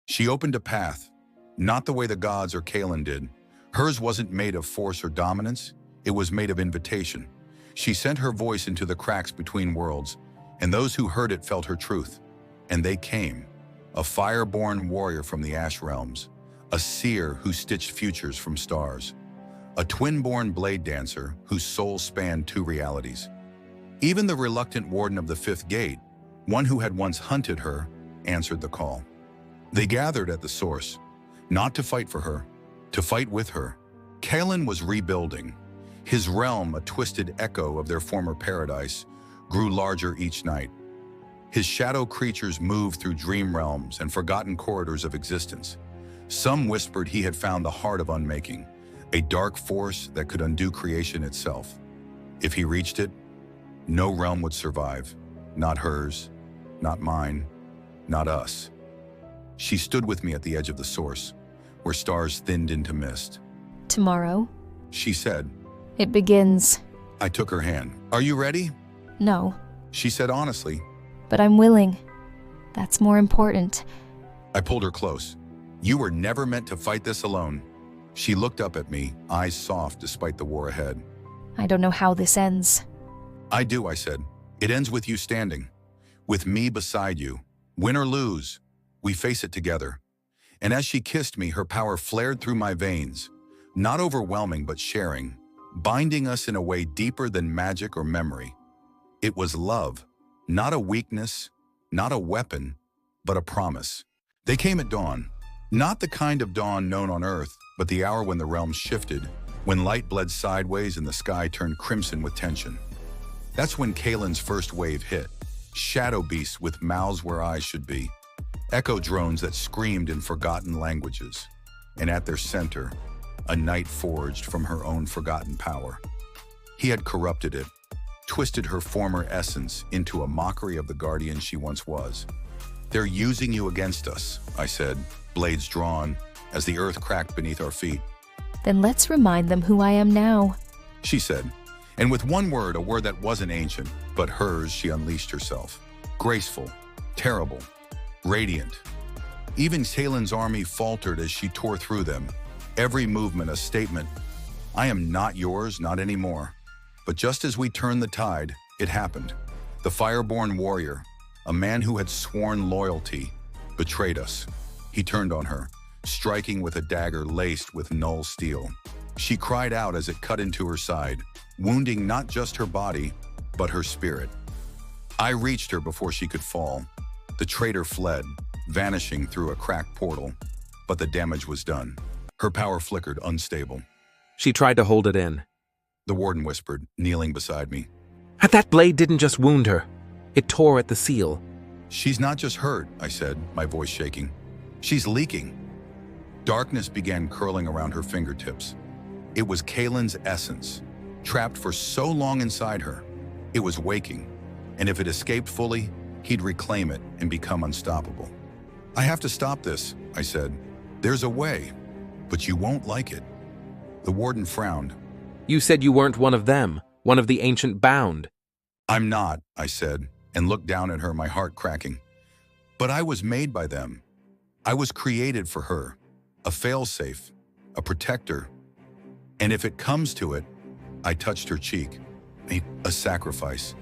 She opened a path, not the way the gods or Kalen did. Hers wasn't made of force or dominance, it was made of invitation. She sent her voice into the cracks between worlds, and those who heard it felt her truth. And they came, a fire-born warrior from the Ash Realms, a seer who stitched futures from stars, a twin-born blade dancer whose soul spanned two realities. Even the reluctant warden of the Fifth Gate, one who had once hunted her, answered the call. They gathered at the source, not to fight for her, to fight with her. Kalen was rebuilding. His realm, a twisted echo of their former paradise, grew larger each night. His shadow creatures moved through dream realms and forgotten corridors of existence. Some whispered he had found the heart of unmaking, a dark force that could undo creation itself. If he reached it, no realm would survive. Not hers, not mine, not us. She stood with me at the edge of the source, where stars thinned into mist. Tomorrow? She said. It begins. I took her hand. Are you ready? No. She said honestly. But I'm willing. That's more important. I pulled her close. You were never meant to fight this alone. She looked up at me, eyes soft despite the war ahead. I don't know how this ends. I do, I said. It ends with you standing, with me beside you. Win or lose, we face it together. And as she kissed me, her power flared through my veins, not overwhelming but sharing, binding us in a way deeper than magic or memory. It was love, not a weakness, not a weapon, but a promise. They came at dawn, not the kind of dawn known on Earth, but the hour when the realms shifted, when light bled sideways and the sky turned crimson with tension. That's when Kalen's first wave hit, shadow beasts with mouths where eyes should be, echo drones that screamed in forgotten languages, and at their center, a knight forged from her own forgotten power. He had corrupted it, twisted her former essence into a mockery of the guardian she once was. They're using you against us, I said, blades drawn, as the earth cracked beneath our feet. Then let's remind them who I am now. She said, and with one word, a word that wasn't ancient, but hers, she unleashed herself. Graceful, terrible, radiant. Even Kalen's army faltered as she tore through them, every movement a statement. I am not yours, not anymore. But just as we turned the tide, it happened. The fireborn warrior, a man who had sworn loyalty, betrayed us. He turned on her, striking with a dagger laced with null steel. She cried out as it cut into her side, wounding not just her body, but her spirit. I reached her before she could fall. The traitor fled, vanishing through a cracked portal, but the damage was done. Her power flickered, unstable. She tried to hold it in. The warden whispered, kneeling beside me. That blade didn't just wound her. It tore at the seal. She's not just hurt, I said, my voice shaking. She's leaking. Darkness began curling around her fingertips. It was Kalen's essence, trapped for so long inside her. It was waking, and if it escaped fully, he'd reclaim it and become unstoppable. I have to stop this, I said. There's a way, but you won't like it. The warden frowned. You said you weren't one of them, one of the ancient bound. I'm not, I said, and looked down at her, my heart cracking. But I was made by them. I was created for her, a failsafe, a protector. And if it comes to it, I touched her cheek, a sacrifice.